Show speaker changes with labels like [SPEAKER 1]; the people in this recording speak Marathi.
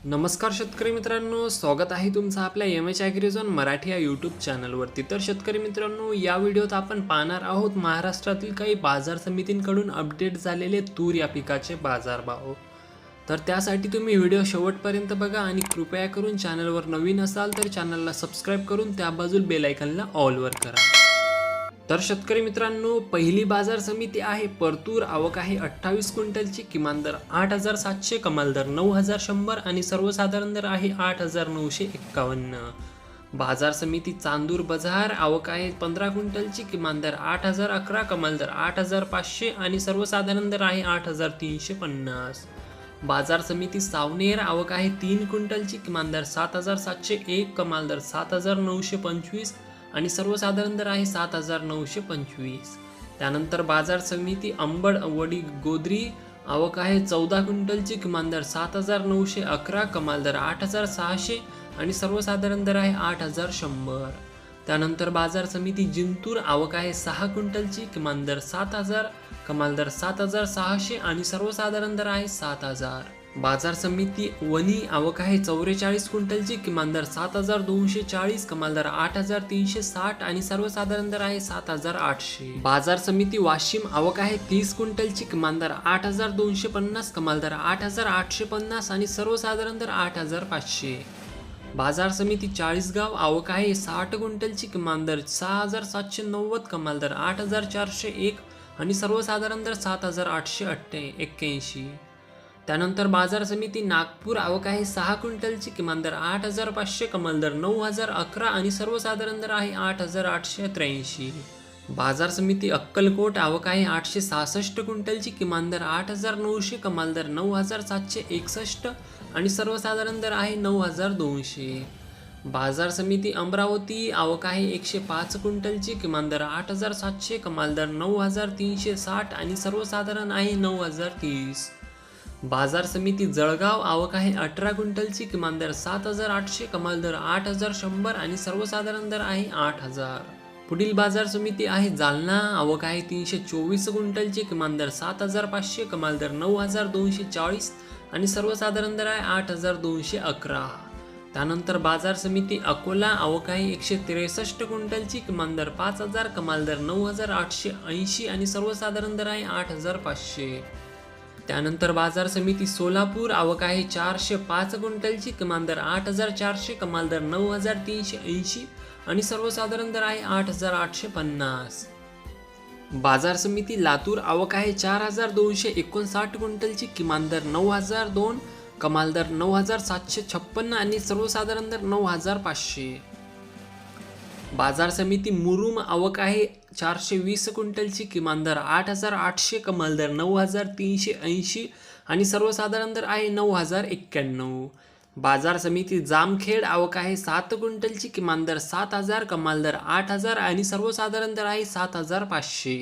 [SPEAKER 1] नमस्कार शेतकरी मित्रांनो, स्वागत आहे तुमचं आपल्या एम एच ॲग्रीझोन मराठी या यूट्यूब चॅनलवरती। तर शेतकरी मित्रांनो, या व्हिडिओत आपण पाहणार आहोत महाराष्ट्रातील काही बाजार समितींकडून अपडेट झालेले तूर या पिकाचे बाजारभाव। तर त्यासाठी तुम्ही व्हिडिओ शेवटपर्यंत बघा आणि कृपया करून चॅनलवर नवीन असाल तर चॅनलला सबस्क्राईब करून त्या बाजूला बेल आयकॉनला ऑलवर करा। तर शेतकरी मित्रांनो, पहिली बाजार समिती आहे परतूर। आवक आहे 28 क्विंटलची, किमान दर 8,700, कमाल दर 9,100 आणि सर्वसाधारण दर आहे 8,951। बाजार समिती चांदूर बझार। आवक आहे 15 क्विंटलची, किमान दर 8,011, कमाल दर 8,500 आणि सर्वसाधारण दर आहे 8,350। बाजार समिती सावनेर। आवक आहे 3 क्विंटलची, किमान दर 7,701, कमाल दर 7,925 आणि सर्वसाधारण दर आहे 7,925। त्यानंतर बाजार समिती अंबड वडी गोद्री। आवक आहे 14 क्विंटलची, किमान दर 7,911, कमाल दर 8,600 आणि सर्वसाधारण दर आहे 8,100। त्यानंतर बाजार समिती जिंतूर। आवक आहे 6 क्विंटलची, किमान दर 7,000, कमाल दर 7,600 आणि सर्वसाधारण दर आहे 7,000। बाजार समिती वनी। आवक आहे 44 क्विंटलची, किमान दर 7,240, कमाल दर 8,360 आणि सर्वसाधारण दर आहे 7,800। बाजार समिती वाशिम। आवक आहे 30 क्विंटलची, किमान दर 8,250, कमाल दर 8,850 आणि सर्वसाधारण दर 8,500। बाजार समिती चाळीसगाव। आवक आहे 60 क्विंटलची, किमान दर 6,790, कमाल दर 8,401 आणि सर्वसाधारण दर 7,881। त्यानंतर बाजार समिती नागपूर। आवक आहे 6 क्विंटलची, किमान दर 8,500, कमाल दर 9,011 आणि सर्वसाधारण दर आहे 8,883। बाजार समिती अक्कलकोट। आवक आहे 866 क्विंटलची, किमान दर 8,900, कमाल दर 9,761 आणि सर्वसाधारण दर आहे 9,200। बाजार समिती अमरावती। आवक आहे 105 क्विंटलची, किमान दर 8,700, कमाल दर 9,360 आणि सर्वसाधारण आहे 9,030। बाजार समिती जळगाव। आवक आहे 18 क्विंटलची, किमान दर 7,800, कमाल दर 8,100 आणि सर्वसाधारण दर आहे 8,000। पुढील बाजार समिती आहे जालना। आवक आहे 324 क्विंटलची, किमान दर 7,500, कमाल दर 9,240 आणि सर्वसाधारण दर आहे 8,211। त्यानंतर बाजार समिती अकोला। आवक आहे 163 क्विंटलची, किमान दर 5,000, कमाल दर 9,880 आणि सर्वसाधारण दर आहे 8,500। त्यानंतर बाजार समिती सोलापूर। आवक आहे 405 क्विंटलची, किमान दर 8,400, कमाल दर 9,380 आणि सर्वसाधारण दर आहे 8,850। बाजार समिती लातूर। आवक आहे 4,259 क्विंटलची, किमान दर 9,002, कमाल दर 9,756 आणि सर्वसाधारण दर 9,500। बाजार समिती मुरुम। आवक आहे 420 क्विंटलची, किमान दर 8,800, कमाल दर 9,380 आणि सर्वसाधारण दर आहे 9,091। बाजार समिती जामखेड। आवक आहे 7 क्विंटलची, किमान दर 7,000, कमाल दर 8,000 आणि सर्वसाधारण दर आहे 7,500।